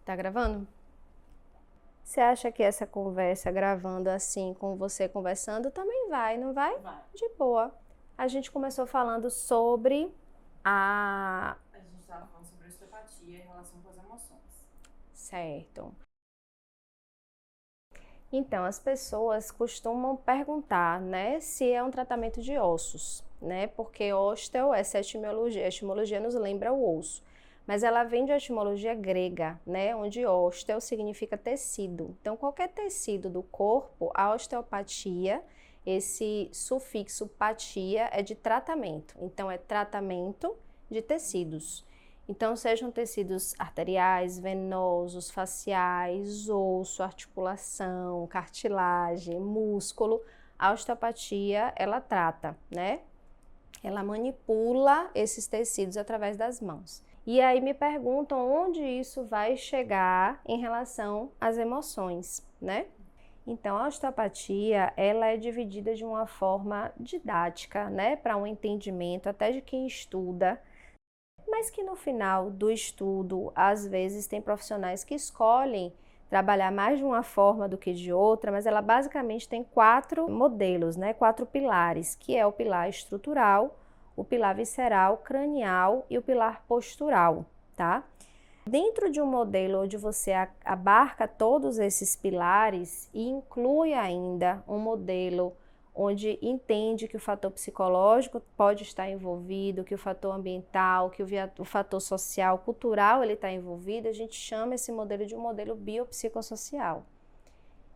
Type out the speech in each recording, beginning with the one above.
Tá gravando? Você acha que essa conversa gravando assim, com você conversando, também vai, não vai? Vai. De boa. A gente começou falando sobre a... A gente estava falando sobre osteopatia em relação com as emoções. Certo. Então, as pessoas costumam perguntar, né, se é um tratamento de ossos, né? Porque osteo, essa etimologia, a etimologia nos lembra o osso. Mas ela vem de uma etimologia grega, né, onde osteo significa tecido. Então, qualquer tecido do corpo, a osteopatia, esse sufixo patia é de tratamento. Então, é tratamento de tecidos. Então, sejam tecidos arteriais, venosos, faciais, osso, articulação, cartilagem, músculo, a osteopatia, ela trata, né? Ela manipula esses tecidos através das mãos. E aí me perguntam onde isso vai chegar em relação às emoções, né? Então, a osteopatia, ela é dividida de uma forma didática, né? Para um entendimento até de quem estuda, mas que no final do estudo, às vezes tem profissionais que escolhem trabalhar mais de uma forma do que de outra, mas ela basicamente tem 4 modelos, né? 4 pilares, que é o pilar estrutural, o pilar visceral, cranial e o pilar postural, tá? Dentro de um modelo onde você abarca todos esses pilares e inclui ainda um modelo onde entende que o fator psicológico pode estar envolvido, que o fator ambiental, que o fator social, cultural ele está envolvido, a gente chama esse modelo de um modelo biopsicossocial.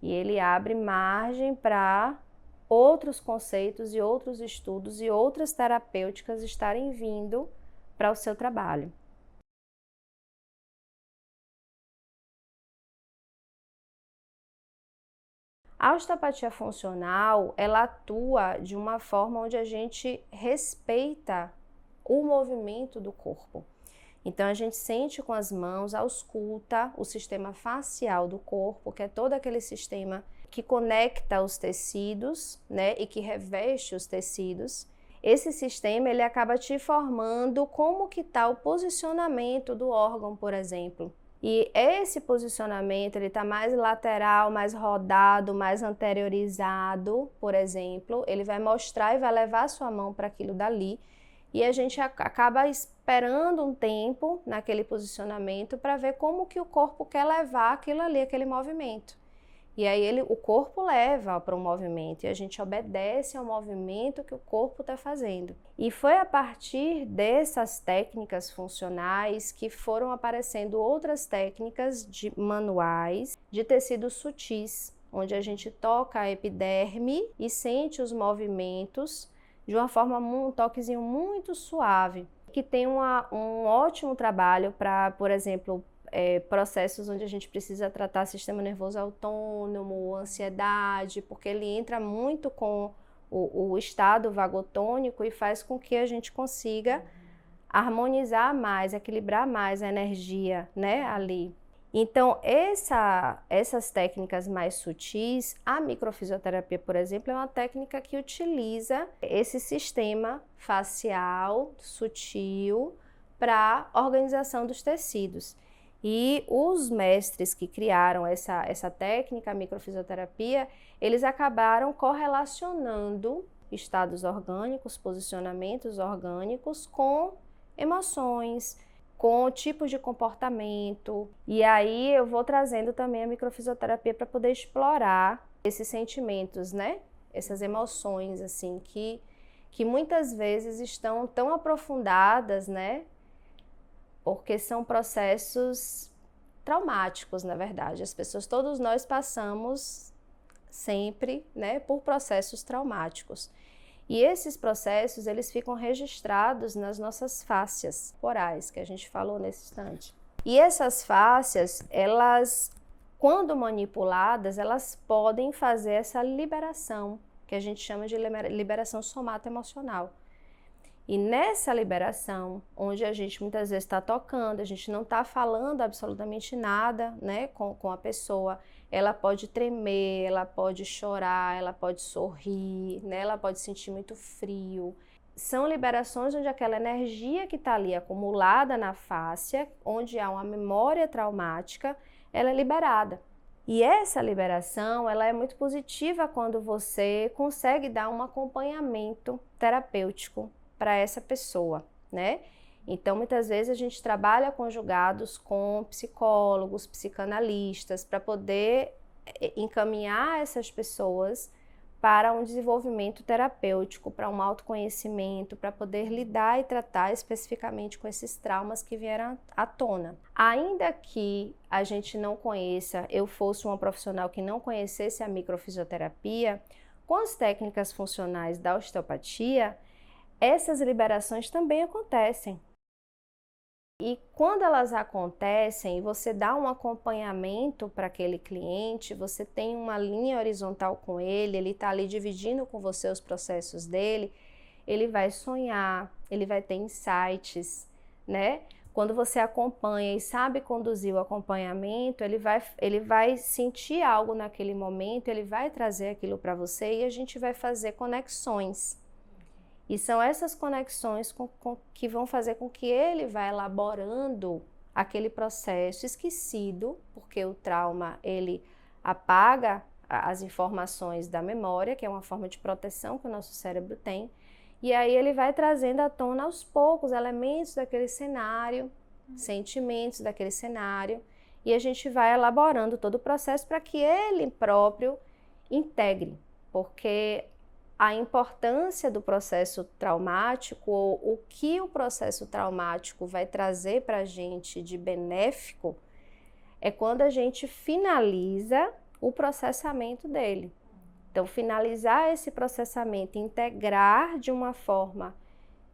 E ele abre margem para outros conceitos e outros estudos e outras terapêuticas estarem vindo para o seu trabalho. A osteopatia funcional, ela atua de uma forma onde a gente respeita o movimento do corpo. Então, a gente sente com as mãos, ausculta o sistema facial do corpo, que é todo aquele sistema que conecta os tecidos, né, e que reveste os tecidos. Esse sistema, ele acaba te informando como que está o posicionamento do órgão, por exemplo. E esse posicionamento, ele está mais lateral, mais rodado, mais anteriorizado, por exemplo, ele vai mostrar e vai levar a sua mão para aquilo dali. E a gente acaba esperando um tempo naquele posicionamento para ver como que o corpo quer levar aquilo ali, aquele movimento. E aí o corpo leva para o movimento e a gente obedece ao movimento que o corpo está fazendo. E foi a partir dessas técnicas funcionais que foram aparecendo outras técnicas manuais de tecidos sutis, onde a gente toca a epiderme e sente os movimentos de uma forma, um toquezinho muito suave, que tem um ótimo trabalho para, por exemplo, processos onde a gente precisa tratar sistema nervoso autônomo, ansiedade, porque ele entra muito com o estado vagotônico e faz com que a gente consiga harmonizar mais, equilibrar mais a energia, né, ali. Então, essas técnicas mais sutis, a microfisioterapia, por exemplo, é uma técnica que utiliza esse sistema facial sutil para a organização dos tecidos. E os mestres que criaram essa técnica, a microfisioterapia, eles acabaram correlacionando estados orgânicos, posicionamentos orgânicos com emoções, com tipos de comportamento. E aí eu vou trazendo também a microfisioterapia para poder explorar esses sentimentos, né? Essas emoções, assim, que muitas vezes estão tão aprofundadas, né? Porque são processos traumáticos, na verdade. As pessoas, todos nós passamos sempre, né, por processos traumáticos. E esses processos, eles ficam registrados nas nossas fáscias corporais, que a gente falou nesse instante. E essas fáscias, elas, quando manipuladas, elas podem fazer essa liberação, que a gente chama de liberação somatoemocional. E nessa liberação, onde a gente muitas vezes está tocando, a gente não está falando absolutamente nada, né, com a pessoa, ela pode tremer, ela pode chorar, ela pode sorrir, né, ela pode sentir muito frio. são liberações onde aquela energia que está ali acumulada na fáscia, onde há uma memória traumática, ela é liberada. E essa liberação, ela é muito positiva quando você consegue dar um acompanhamento terapêutico para essa pessoa, né? Então, muitas vezes a gente trabalha conjugados com psicólogos, psicanalistas, para poder encaminhar essas pessoas para um desenvolvimento terapêutico, para um autoconhecimento, para poder lidar e tratar especificamente com esses traumas que vieram à tona. Ainda que a gente não conheça, eu fosse uma profissional que não conhecesse a microfisioterapia, com as técnicas funcionais da osteopatia, essas liberações também acontecem. E quando elas acontecem, você dá um acompanhamento para aquele cliente, você tem uma linha horizontal com ele está ali dividindo com você os processos dele, ele vai sonhar, ele vai ter insights, né? Quando você acompanha e sabe conduzir o acompanhamento, ele vai sentir algo naquele momento, ele vai trazer aquilo para você e a gente vai fazer conexões. E são essas conexões que vão fazer com que ele vá elaborando aquele processo esquecido, porque o trauma, ele apaga as informações da memória, que é uma forma de proteção que o nosso cérebro tem, e aí ele vai trazendo à tona aos poucos elementos daquele cenário, sentimentos daquele cenário, e a gente vai elaborando todo o processo para que ele próprio integre, porque a importância do processo traumático, ou o que o processo traumático vai trazer para a gente de benéfico, é quando a gente finaliza o processamento dele. Então, finalizar esse processamento, integrar de uma forma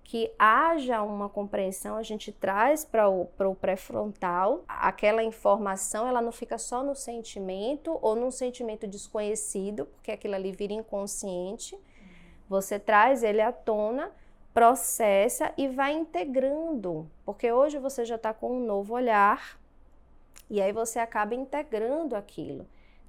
que haja uma compreensão, a gente traz para o pré-frontal, aquela informação, ela não fica só no sentimento ou num sentimento desconhecido, porque aquilo ali vira inconsciente. Você traz ele à tona, processa e vai integrando, porque hoje você já está com um novo olhar e aí você acaba integrando aquilo.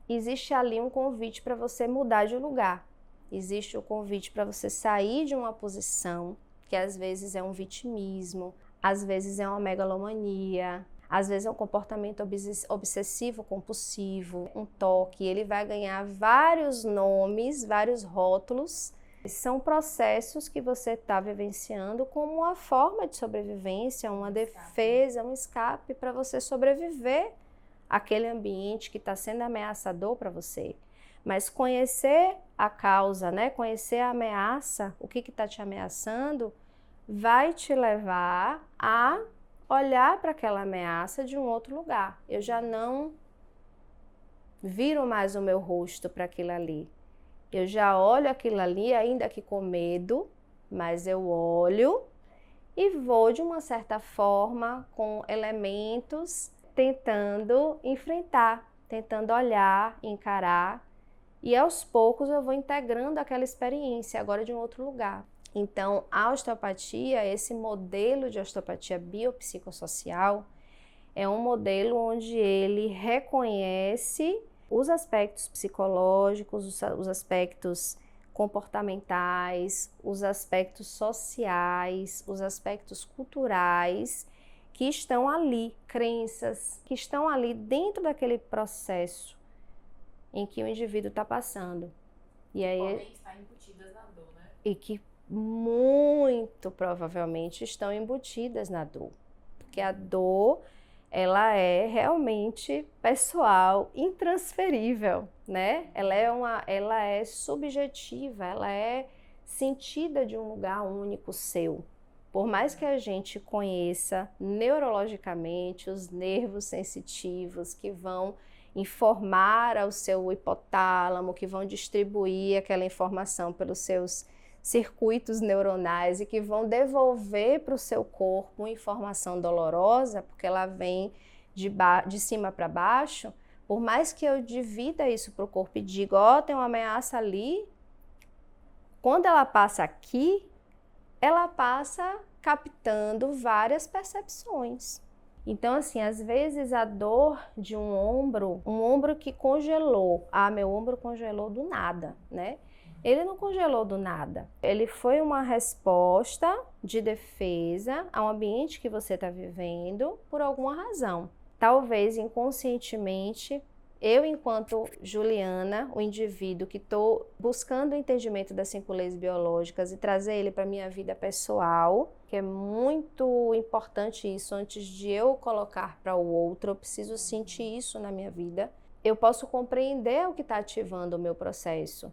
Existe ali um convite para você mudar de lugar, existe o convite para você sair de uma posição, que às vezes é um vitimismo, às vezes é uma megalomania, às vezes é um comportamento obsessivo compulsivo, um toque, ele vai ganhar vários nomes, vários rótulos. São processos que você está vivenciando como uma forma de sobrevivência, uma defesa, um escape para você sobreviver àquele ambiente que está sendo ameaçador para você. Mas conhecer a causa, né? Conhecer a ameaça, o que está te ameaçando, vai te levar a olhar para aquela ameaça de um outro lugar. Eu já não viro mais o meu rosto para aquilo ali. Eu já olho aquilo ali, ainda que com medo, mas eu olho e vou de uma certa forma com elementos tentando enfrentar, tentando olhar, encarar, e aos poucos eu vou integrando aquela experiência agora de um outro lugar. Então, a osteopatia, esse modelo de osteopatia biopsicossocial, é um modelo onde ele reconhece os aspectos psicológicos, os aspectos comportamentais, os aspectos sociais, os aspectos culturais que estão ali, crenças que estão ali dentro daquele processo em que o indivíduo está passando. E aí, podem estar embutidas na dor, né? E que muito provavelmente estão embutidas na dor, porque a dor, ela é realmente pessoal, intransferível, né? Ela é subjetiva, ela é sentida de um lugar único seu. Por mais que a gente conheça neurologicamente os nervos sensitivos que vão informar ao seu hipotálamo, que vão distribuir aquela informação pelos seus circuitos neuronais e que vão devolver para o seu corpo uma informação dolorosa, porque ela vem de cima para baixo, por mais que eu divida isso para o corpo e diga, ó, tem uma ameaça ali, quando ela passa aqui, ela passa captando várias percepções. Então, assim, às vezes a dor de um ombro que congelou, meu ombro congelou do nada, né? Ele não congelou do nada. Ele foi uma resposta de defesa ao ambiente que você está vivendo por alguma razão. Talvez inconscientemente, eu, enquanto Juliana, o indivíduo que estou buscando o entendimento das 5 leis biológicas e trazer ele para a minha vida pessoal, que é muito importante isso, antes de eu colocar para o outro, eu preciso sentir isso na minha vida. Eu posso compreender o que está ativando o meu processo,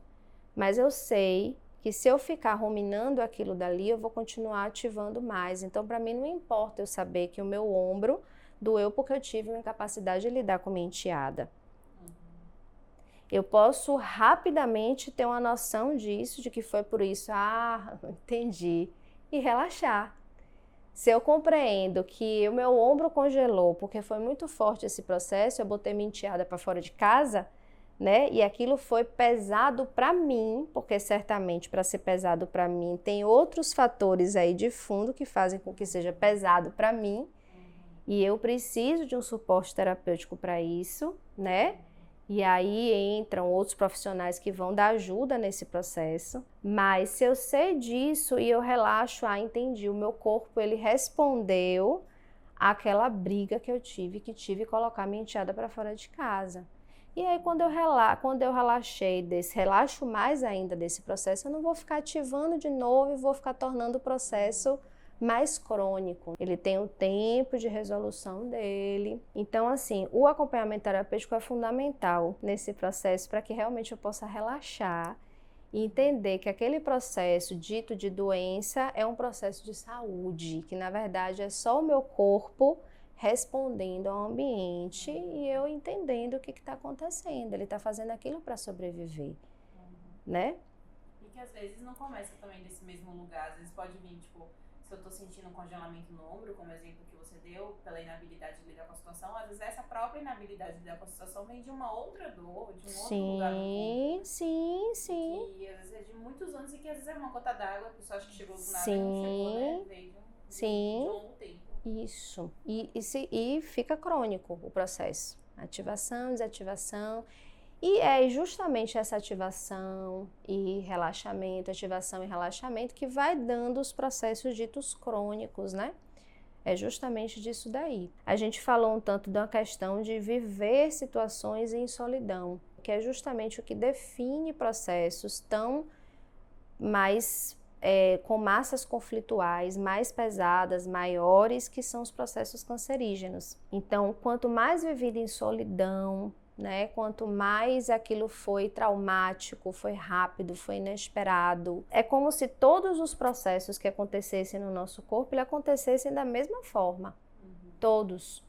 mas eu sei que se eu ficar ruminando aquilo dali, eu vou continuar ativando mais. Então, para mim, não importa eu saber que o meu ombro doeu porque eu tive uma incapacidade de lidar com minha enteada. Eu posso rapidamente ter uma noção disso, de que foi por isso, entendi, e relaxar. Se eu compreendo que o meu ombro congelou porque foi muito forte esse processo, eu botei minha enteada para fora de casa, né? E aquilo foi pesado para mim, porque certamente para ser pesado para mim tem outros fatores aí de fundo que fazem com que seja pesado para mim. E eu preciso de um suporte terapêutico para isso, né? E aí entram outros profissionais que vão dar ajuda nesse processo. Mas se eu sei disso e eu relaxo, entendi, o meu corpo ele respondeu àquela briga que eu tive que colocar minha enteada para fora de casa. E aí quando eu relaxei relaxo mais ainda desse processo, eu não vou ficar ativando de novo e vou ficar tornando o processo mais crônico. Ele tem o tempo de resolução dele. Então, assim, o acompanhamento terapêutico é fundamental nesse processo para que realmente eu possa relaxar e entender que aquele processo dito de doença é um processo de saúde, que na verdade é só o meu corpo respondendo ao ambiente e eu entendendo o que está acontecendo. Ele está fazendo aquilo para sobreviver, né? E que às vezes não começa também desse mesmo lugar, às vezes pode vir, tipo, se eu tô sentindo um congelamento no ombro, como exemplo que você deu, pela inabilidade de lidar com a situação, às vezes essa própria inabilidade de lidar com a situação vem de uma outra dor, de um outro lugar do corpo. Sim. Que às vezes é de muitos anos e que às vezes é uma gota d'água, a pessoa acha que chegou do nada Sim. e não chegou, né? Veio de um longo tempo. Isso. E fica crônico o processo. Ativação, desativação. E é justamente essa ativação e relaxamento que vai dando os processos ditos crônicos, né? É justamente disso daí. A gente falou um tanto da questão de viver situações em solidão, que é justamente o que define processos tão mais com massas conflituais mais pesadas, maiores, que são os processos cancerígenos. Então, quanto mais vivido em solidão, né, quanto mais aquilo foi traumático, foi rápido, foi inesperado, é como se todos os processos que acontecessem no nosso corpo, eles acontecessem da mesma forma, todos.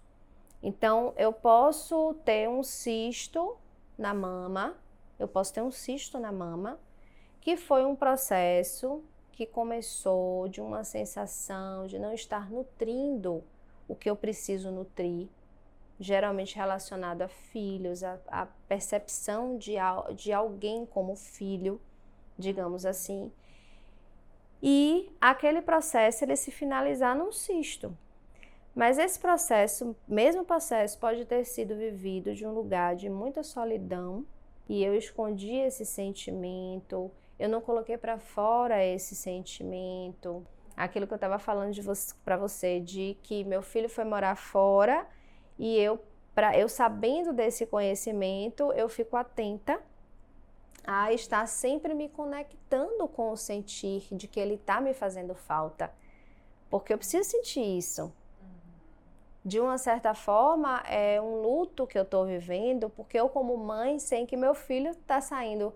Então, eu posso ter um cisto na mama, que foi um processo que começou de uma sensação de não estar nutrindo o que eu preciso nutrir, geralmente relacionado a filhos, a percepção de alguém como filho, digamos assim. E aquele processo, ele se finalizar num cisto. Mas esse processo, mesmo processo, pode ter sido vivido de um lugar de muita solidão, e eu escondi esse sentimento, eu não coloquei para fora esse sentimento. Aquilo que eu estava falando para você, de que meu filho foi morar fora e eu sabendo desse conhecimento, eu fico atenta a estar sempre me conectando com o sentir de que ele está me fazendo falta. Porque eu preciso sentir isso. De uma certa forma, é um luto que eu estou vivendo, porque eu, como mãe, sei que meu filho está saindo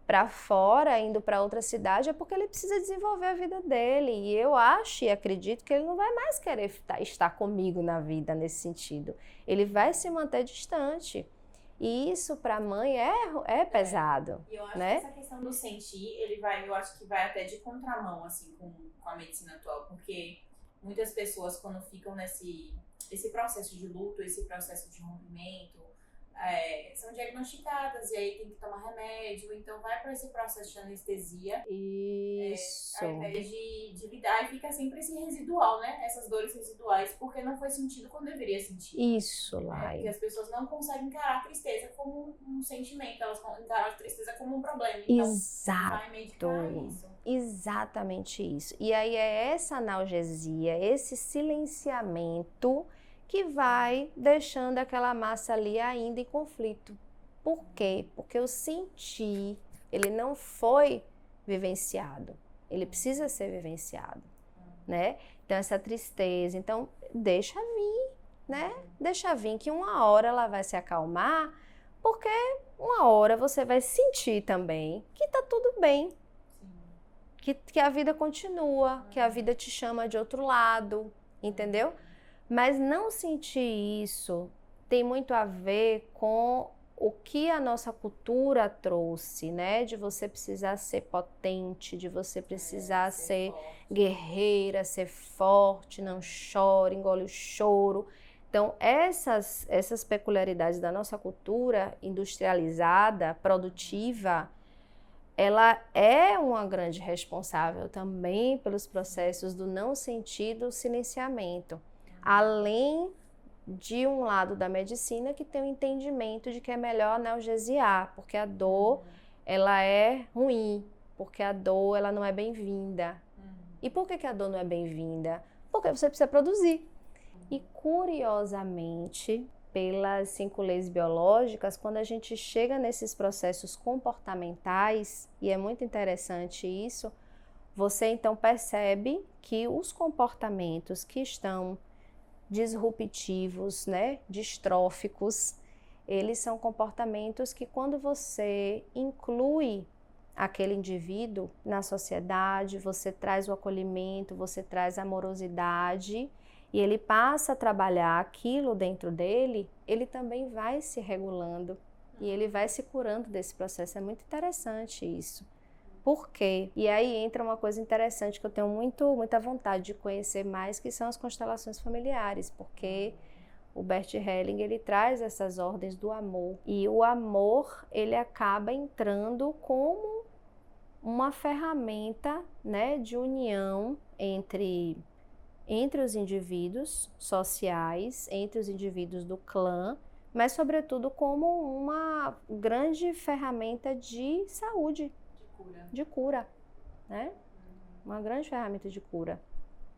para fora, indo para outra cidade, é porque ele precisa desenvolver a vida dele. E eu acho e acredito que ele não vai mais querer estar comigo na vida nesse sentido. Ele vai se manter distante. E isso para a mãe é pesado. E eu acho né? que essa questão do sentir, eu acho que vai até de contramão, assim, com a medicina atual, porque muitas pessoas, quando ficam esse processo de luto, esse processo de rompimento, são diagnosticadas e aí tem que tomar remédio, então vai para esse processo de anestesia. Isso. Ao invés de lidar, e fica sempre esse residual, né? Essas dores residuais, porque não foi sentido quando deveria sentir. Isso, Lai. Porque as pessoas não conseguem encarar a tristeza como um sentimento, elas encaram a tristeza como um problema. Então, vai medicar isso. Exatamente isso. E aí é essa analgesia, esse silenciamento que vai deixando aquela massa ali ainda em conflito. Por quê? Porque o sentir, ele não foi vivenciado. Ele precisa ser vivenciado, né? Então, essa tristeza, então, deixa vir, né? Deixa vir que uma hora ela vai se acalmar, porque uma hora você vai sentir também que tá tudo bem. Que a vida continua, que a vida te chama de outro lado, entendeu? Mas não sentir isso tem muito a ver com o que a nossa cultura trouxe, né? De você precisar ser potente, de você precisar ser guerreira, ser forte, não chore, engole o choro. Então, essas peculiaridades da nossa cultura industrializada, produtiva, ela é uma grande responsável também pelos processos do não sentido silenciamento, além de um lado da medicina que tem o entendimento de que é melhor analgesiar, porque a dor ela é ruim, porque a dor ela não é bem-vinda. E por que a dor não é bem-vinda? Porque você precisa produzir. E curiosamente, pelas 5 leis biológicas, quando a gente chega nesses processos comportamentais, e é muito interessante isso, você então percebe que os comportamentos que estão disruptivos, né, distróficos, eles são comportamentos que quando você inclui aquele indivíduo na sociedade, você traz o acolhimento, você traz a amorosidade, e ele passa a trabalhar aquilo dentro dele, ele também vai se regulando e ele vai se curando desse processo. É muito interessante isso. Por quê? E aí entra uma coisa interessante que eu tenho muita vontade de conhecer mais, que são as constelações familiares, porque o Bert Helling, ele traz essas ordens do amor. E o amor, ele acaba entrando como uma ferramenta, né, de união entre os indivíduos sociais, entre os indivíduos do clã, mas sobretudo como uma grande ferramenta de saúde, de cura, né? Uma grande ferramenta de cura.